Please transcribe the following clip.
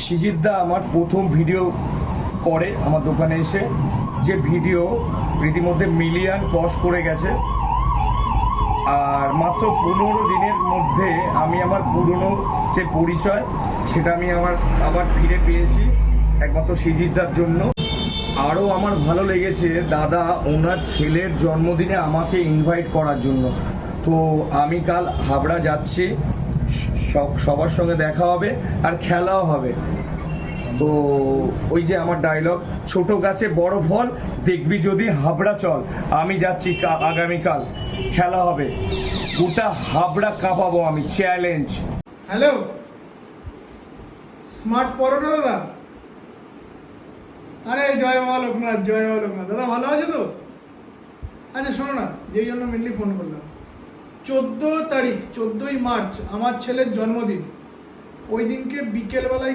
সিজিতদা আমার প্রথম ভিডিও করে আমার দোকানে এসে, যে ভিডিও রীতিমধ্যে মিলিয়ন ক্রস করে গেছে। আর মাত্র 15 দিনের মধ্যে আমি আমার পুরনো যে পরিচয় সেটা আমি আবার ফিরে পেয়েছি একমাত্র সিজিতদার জন্য। আরও আমার ভালো লেগেছে দাদা ওনার ছেলের জন্মদিনে আমাকে ইনভাইট করার জন্য। তো আমি কাল হাবড়া যাচ্ছি, সবার সঙ্গে দেখা হবে আর খেলাও হবে। তো ওই যে আমার ডায়লগ, ছোট গাছে বড় ফল, দেখবি যদি হাবড়া চল। আমি যাচ্ছি আগামীকাল, খেলা হবে, গোটা হাবড়া কাঁপাবো আমি, চ্যালেঞ্জ। হ্যালো, স্মার্ট পরোটা দাদা? আরে জয় বাবা লোকনাথ, জয় বাবা লোকনাথ। দাদা ভালো আছে তো? আচ্ছা শোনো না, যেই জন্য মেনলি ফোন করলাম, 14 তারিখ 14ই মার্চ আমার ছেলের জন্মদিন। ওই দিনকে বিকেলবেলায়